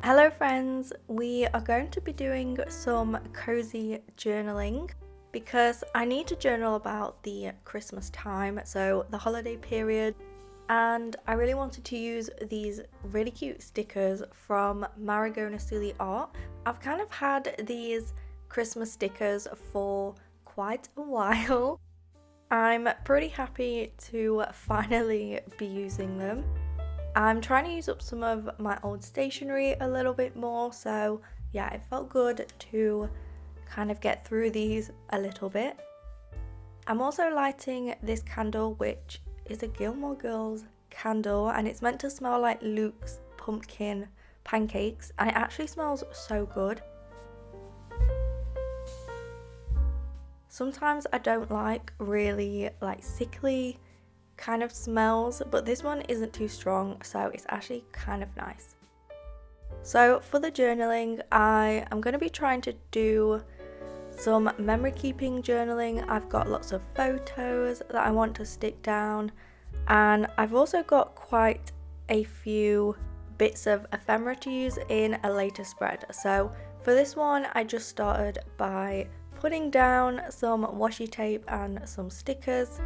Hello friends, we are going to be doing some cozy journaling because I need to journal about the Christmas time, so the holiday period, and I really wanted to use these really cute stickers from Marigona Silly Art. I've kind of had these Christmas stickers for quite a while. I'm pretty happy to finally be using them. I'm trying to use up some of my old stationery a little bit more, so yeah, it felt good to kind of get through these a little bit. I'm also lighting this candle, which is a Gilmore Girls candle, and it's meant to smell like Luke's pumpkin pancakes, and it actually smells so good. Sometimes I don't like really sickly kind of smells, but this one isn't too strong, so it's actually kind of nice. So for the journaling, I am going to be trying to do some memory keeping journaling. I've got lots of photos that I want to stick down, and I've also got quite a few bits of ephemera to use in a later spread. So for this one, I just started by putting down some washi tape and some stickers.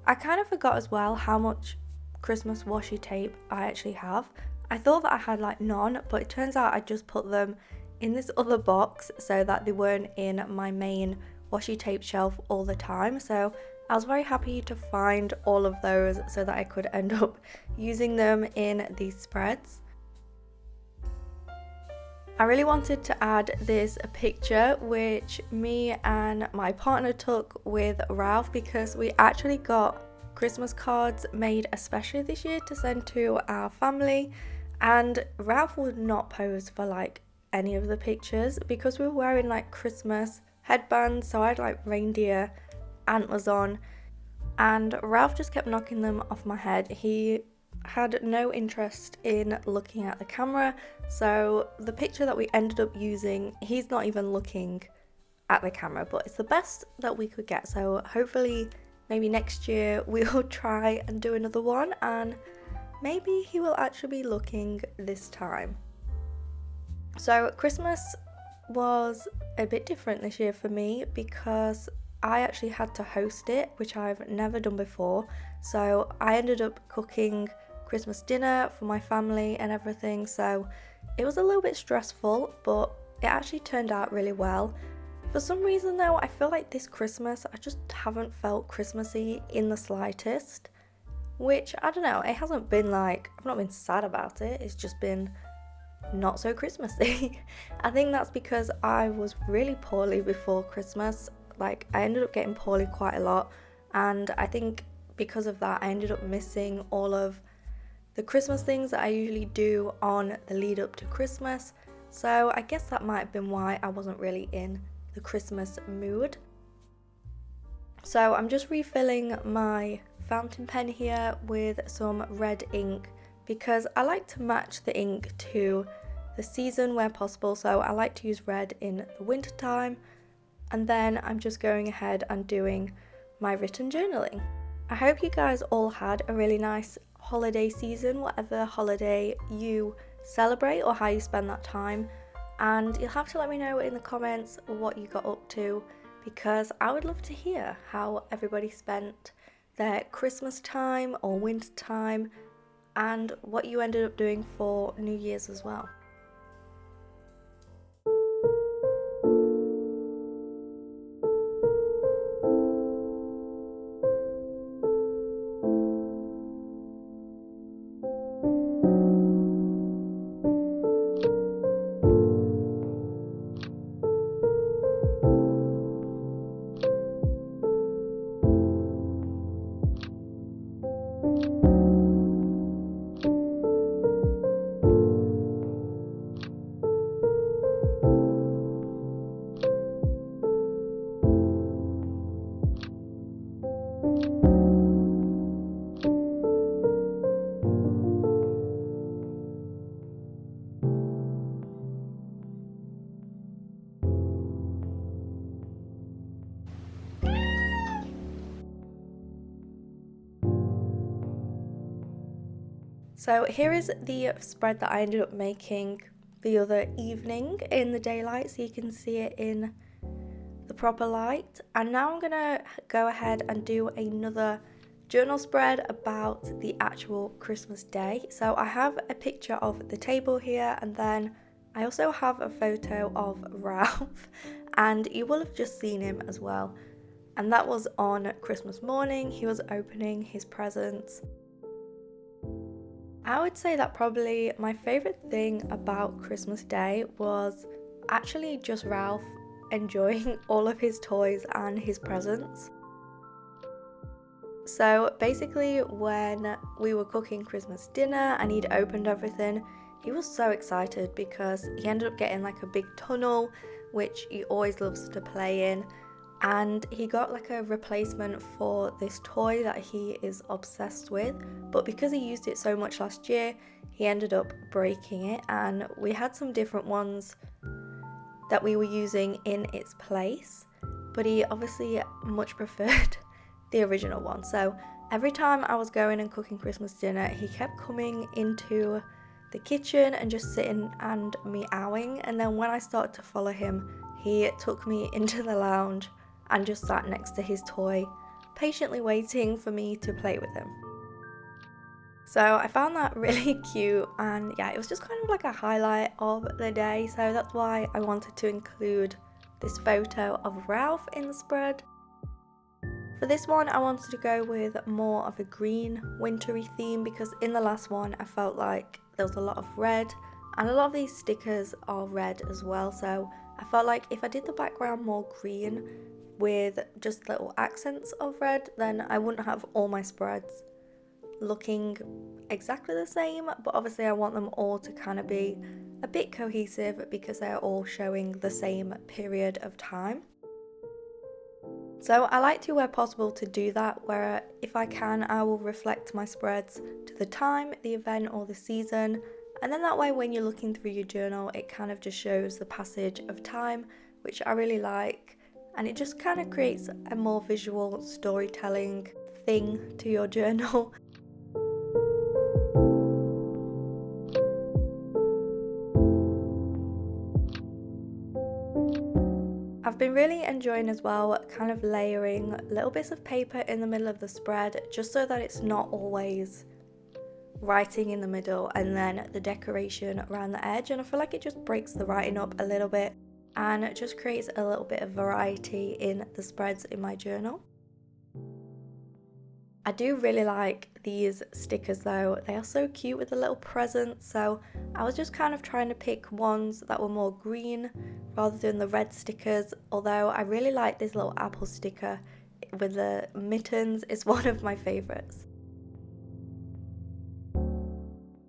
I kind of forgot as well how much Christmas washi tape I actually have. I thought that I had none, but it turns out I just put them in this other box so that they weren't in my main washi tape shelf all the time. So I was very happy to find all of those so that I could end up using them in these spreads. I really wanted to add this picture which me and my partner took with Ralph, because we actually got Christmas cards made especially this year to send to our family, and Ralph would not pose for any of the pictures because we were wearing Christmas headbands, so I had reindeer antlers on, and Ralph just kept knocking them off my head. He had no interest in looking at the camera, so the picture that we ended up using, he's not even looking at the camera, but it's the best that we could get. So hopefully maybe next year we'll try and do another one, and maybe he will actually be looking this time. So Christmas was a bit different this year for me because I actually had to host it, which I've never done before. So I ended up cooking Christmas dinner for my family and everything, so it was a little bit stressful, but it actually turned out really well. For some reason though, I feel like this Christmas I just haven't felt Christmassy in the slightest, which I don't know, it hasn't been I've not been sad about it, it's just been not so Christmassy. I think that's because I was really poorly before Christmas. I ended up getting poorly quite a lot, and I think because of that I ended up missing all of the Christmas things that I usually do on the lead up to Christmas, so I guess that might have been why I wasn't really in the Christmas mood. So I'm just refilling my fountain pen here with some red ink because I like to match the ink to the season where possible, so I like to use red in the winter time, and then I'm just going ahead and doing my written journaling. I hope you guys all had a really nice holiday season, whatever holiday you celebrate or how you spend that time, and you'll have to let me know in the comments what you got up to, because I would love to hear how everybody spent their Christmas time or winter time and what you ended up doing for New Year's as well. So here is the spread that I ended up making the other evening in the daylight, so you can see it in the proper light. And now I'm gonna go ahead and do another journal spread about the actual Christmas day. So I have a picture of the table here, and then I also have a photo of Ralph, and you will have just seen him as well. And that was on Christmas morning. He was opening his presents. I would say that probably my favourite thing about Christmas Day was actually just Ralph enjoying all of his toys and his presents. So basically when we were cooking Christmas dinner and he'd opened everything, he was so excited because he ended up getting like a big tunnel, which he always loves to play in. And he got like a replacement for this toy that he is obsessed with, but because he used it so much last year, he ended up breaking it, and we had some different ones that we were using in its place, but he obviously much preferred the original one. So every time I was going and cooking Christmas dinner, he kept coming into the kitchen and just sitting and meowing, and then when I started to follow him, he took me into the lounge and just sat next to his toy, patiently waiting for me to play with him. So I found that really cute, and yeah, it was just kind of like a highlight of the day, so that's why I wanted to include this photo of Ralph in the spread. For this one, I wanted to go with more of a green, wintry theme, because in the last one I felt like there was a lot of red, and a lot of these stickers are red as well, so I felt like if I did the background more green with just little accents of red, then I wouldn't have all my spreads looking exactly the same, but obviously I want them all to kind of be a bit cohesive because they're all showing the same period of time. So I like to, where possible, to do that, where if I can, I will reflect my spreads to the time, the event or the season, and then that way when you're looking through your journal, it kind of just shows the passage of time, which I really like. And it just kind of creates a more visual storytelling thing to your journal. I've been really enjoying as well kind of layering little bits of paper in the middle of the spread, just so that it's not always writing in the middle and then the decoration around the edge, and I feel like it just breaks the writing up a little bit and it just creates a little bit of variety in the spreads in my journal. I do really like these stickers though, they are so cute with the little presents, so I was just kind of trying to pick ones that were more green rather than the red stickers, although I really like this little apple sticker with the mittens, it's one of my favourites.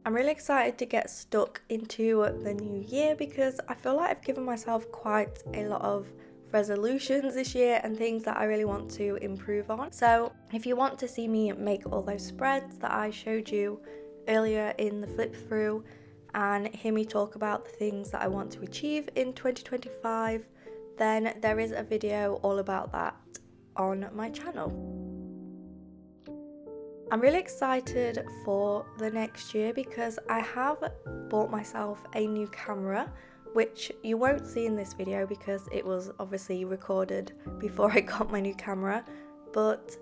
I'm really excited to get stuck into the new year because I feel like I've given myself quite a lot of resolutions this year and things that I really want to improve on. So if you want to see me make all those spreads that I showed you earlier in the flip through and hear me talk about the things that I want to achieve in 2025, then there is a video all about that on my channel. I'm really excited for the next year because I have bought myself a new camera, which you won't see in this video because it was obviously recorded before I got my new camera, but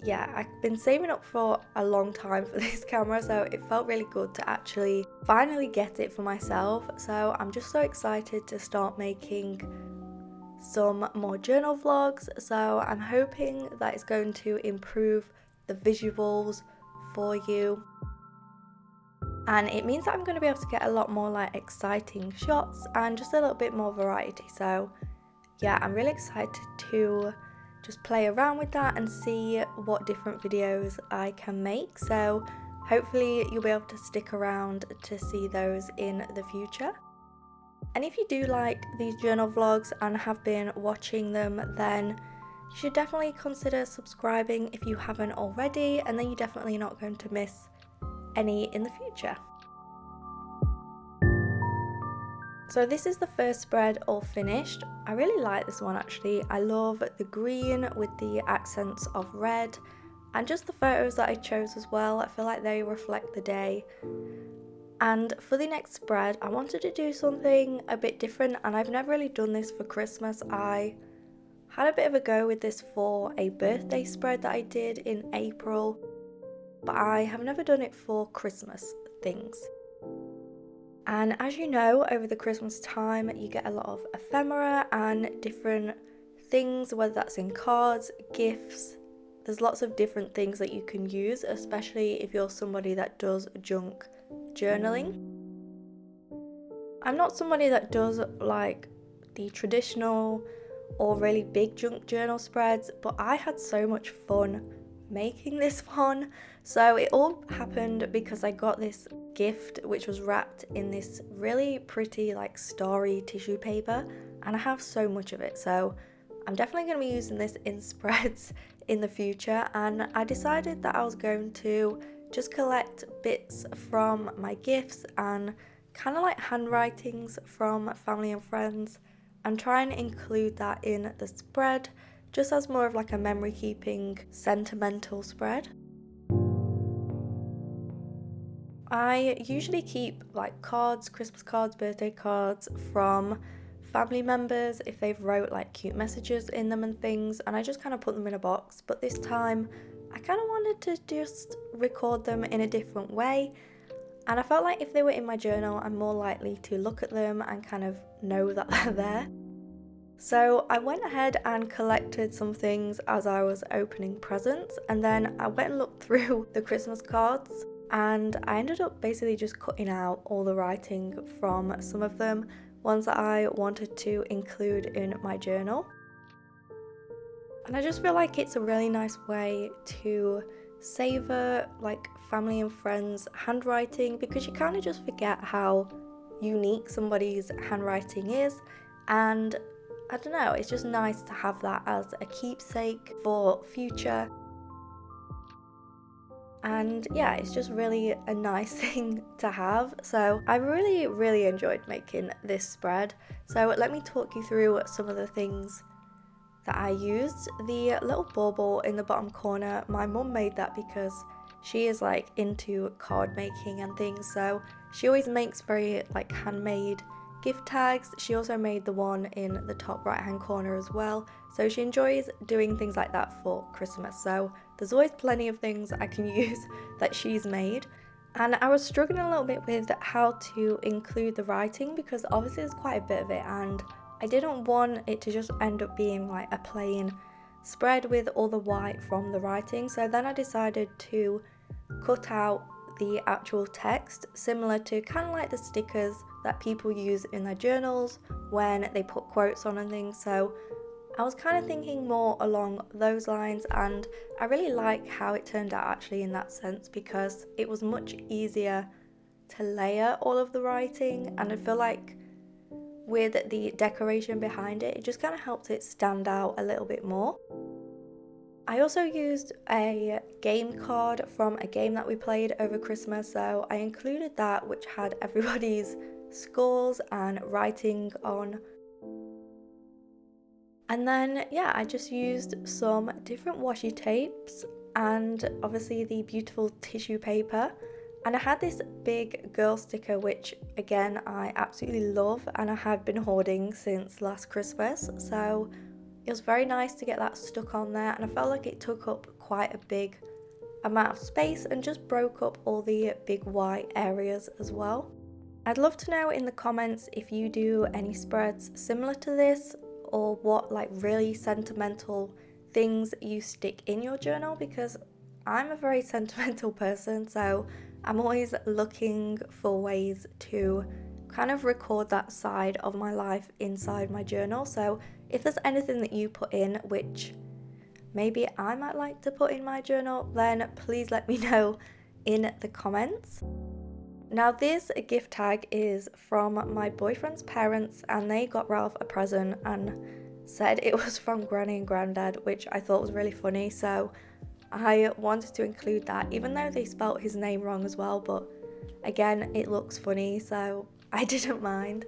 yeah, I've been saving up for a long time for this camera, so it felt really good to actually finally get it for myself. So I'm just so excited to start making some more journal vlogs, so I'm hoping that it's going to improve the visuals for you, and it means that I'm going to be able to get a lot more like exciting shots and just a little bit more variety. So yeah, I'm really excited to just play around with that and see what different videos I can make, so hopefully you'll be able to stick around to see those in the future. And if you do like these journal vlogs and have been watching them, then you should definitely consider subscribing if you haven't already, and then you're definitely not going to miss any in the future. So this is the first spread all finished. I really like this one actually. I love the green with the accents of red, And just the photos that I chose as well, I feel like they reflect the day. And for the next spread, I wanted to do something a bit different, and I've never really done this for Christmas. I had a bit of a go with this for a birthday spread that I did in April, but I have never done it for Christmas things. And as you know, over the Christmas time, you get a lot of ephemera and different things, whether that's in cards, gifts. There's lots of different things that you can use, especially if you're somebody that does junk journaling. I'm not somebody that does like the traditional or really big junk journal spreads, but I had so much fun making this one. So it all happened because I got this gift which was wrapped in this really pretty like starry tissue paper, and I have so much of it, so I'm definitely going to be using this in spreads in the future. And I decided that I was going to just collect bits from my gifts and kind of like handwritings from family and friends and try and include that in the spread, just as more of like a memory keeping sentimental spread. I usually keep like cards, Christmas cards, birthday cards from family members if they've wrote like cute messages in them and things, and I just kind of put them in a box. But this time I kind of wanted to just record them in a different way, and I felt like if they were in my journal, I'm more likely to look at them and kind of know that they're there. So I went ahead and collected some things as I was opening presents, and then I went and looked through the Christmas cards, and I ended up basically just cutting out all the writing from some of them, ones that I wanted to include in my journal. And I just feel like it's a really nice way to savor like family and friends' handwriting, because you kind of just forget how unique somebody's handwriting is, and I don't know, it's just nice to have that as a keepsake for future. And yeah, it's just really a nice thing to have. So I really enjoyed making this spread. So let me talk you through some of the things that I used. The little bauble in the bottom corner, my mum made that because she is like into card making and things, so she always makes very like handmade gift tags. She also made the one in the top right hand corner as well, so she enjoys doing things like that for Christmas. So there's always plenty of things I can use that she's made. And I was struggling a little bit with how to include the writing, because obviously there's quite a bit of it, and I didn't want it to just end up being like a plain spread with all the white from the writing. So then I decided to cut out the actual text, similar to kind of like the stickers that people use in their journals when they put quotes on and things. So I was kind of thinking more along those lines, and I really like how it turned out actually in that sense, because it was much easier to layer all of the writing, and I feel like with the decoration behind it, it just kind of helped it stand out a little bit more. I also used a game card from a game that we played over Christmas, so I included that, which had everybody's scores and writing on. And then yeah, I just used some different washi tapes and obviously the beautiful tissue paper. And I had this big girl sticker, which again I absolutely love and I had been hoarding since last Christmas, so it was very nice to get that stuck on there, and I felt like it took up quite a big amount of space and just broke up all the big white areas as well. I'd love to know in the comments if you do any spreads similar to this, or what like really sentimental things you stick in your journal, because I'm a very sentimental person, so I'm always looking for ways to kind of record that side of my life inside my journal. So if there's anything that you put in which maybe I might like to put in my journal, then please let me know in the comments. Now this gift tag is from my boyfriend's parents, and they got Ralph a present and said it was from Granny and Grandad, which I thought was really funny, so I wanted to include that, even though they spelt his name wrong as well, but again, it looks funny, so I didn't mind.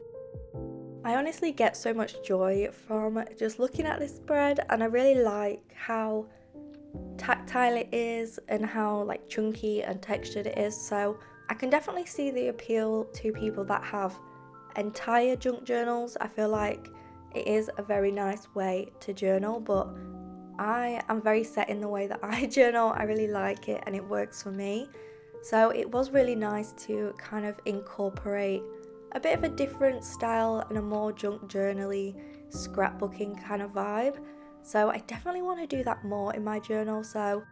I honestly get so much joy from just looking at this spread, and I really like how tactile it is and how like chunky and textured it is. So I can definitely see the appeal to people that have entire junk journals. I feel like it is a very nice way to journal, but I am very set in the way that I journal. I really like it and it works for me. So it was really nice to kind of incorporate a bit of a different style and a more junk journal-y, scrapbooking kind of vibe. So I definitely want to do that more in my journal. So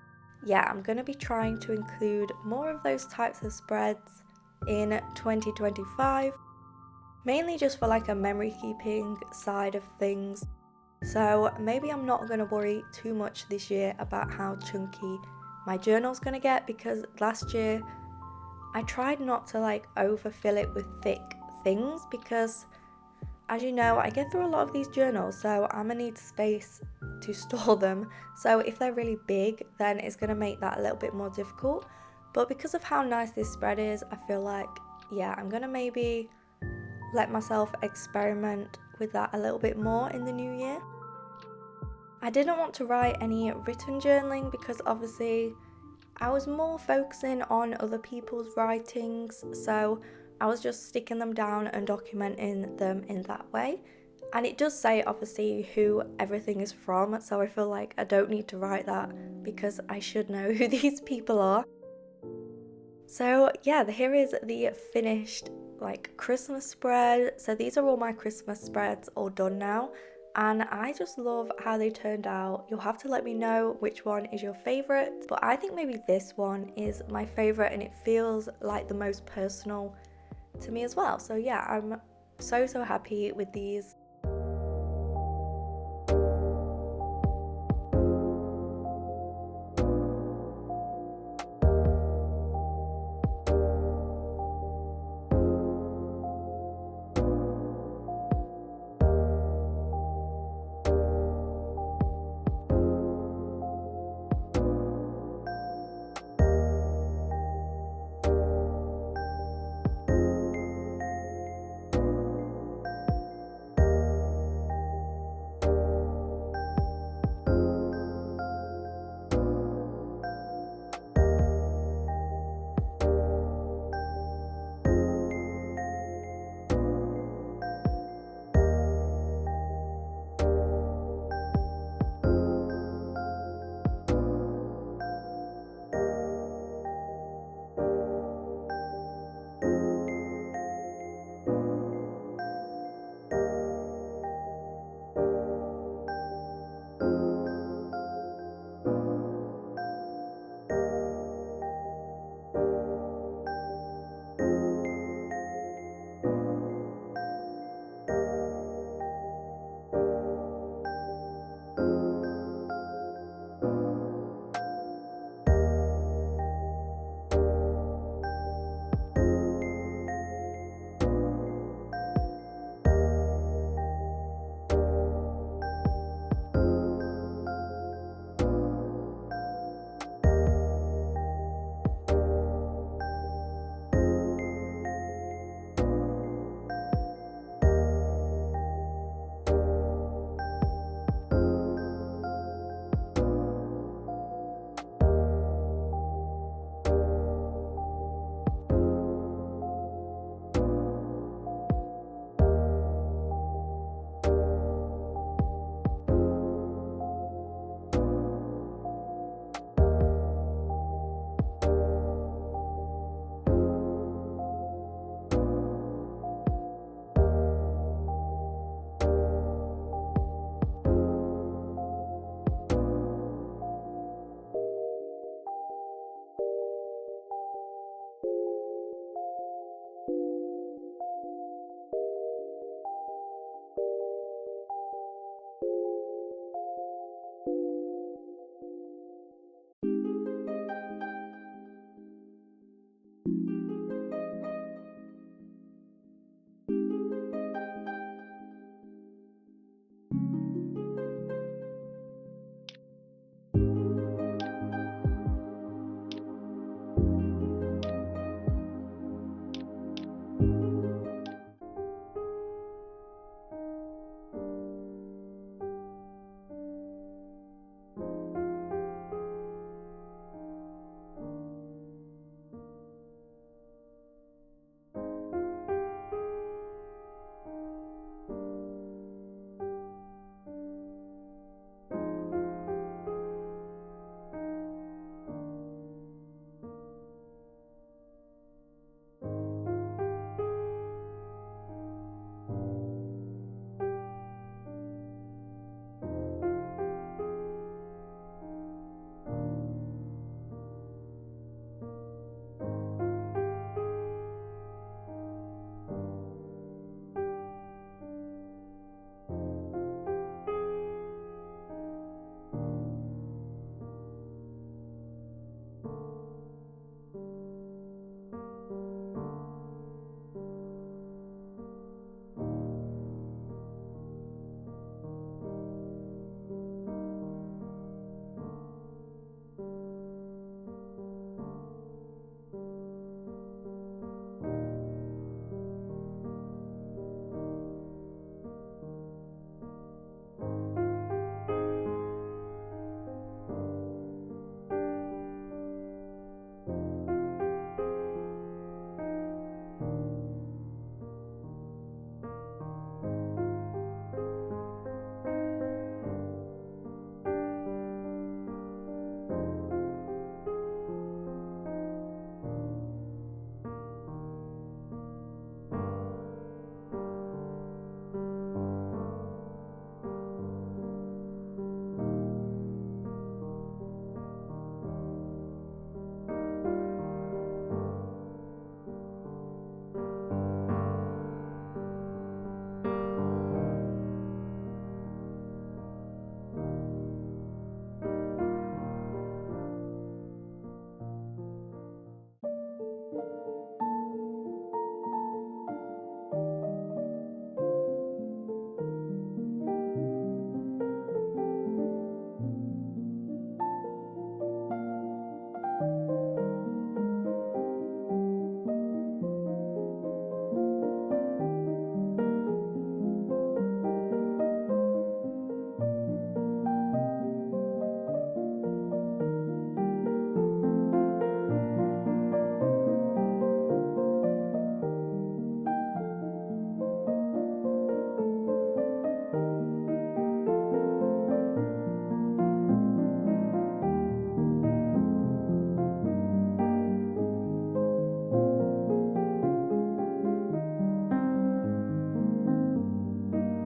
yeah, I'm going to be trying to include more of those types of spreads in 2025, mainly just for like a memory keeping side of things. So maybe I'm not going to worry too much this year about how chunky my journal's going to get, because last year I tried not to like overfill it with thick things, because as you know, I get through a lot of these journals, so I'm gonna need space to store them. So if they're really big, then it's gonna make that a little bit more difficult. But because of how nice this spread is, I feel like, yeah, I'm gonna maybe let myself experiment with that a little bit more in the new year. I didn't want to write any written journaling because obviously I was more focusing on other people's writings, so I was just sticking them down and documenting them in that way. And it does say obviously who everything is from, so I feel like I don't need to write that because I should know who these people are. So yeah, here is the finished like Christmas spread. So these are all my Christmas spreads all done now, and I just love how they turned out. You'll have to let me know which one is your favorite, but I think maybe this one is my favorite and it feels like the most personal to me as well. So yeah, I'm so happy with these.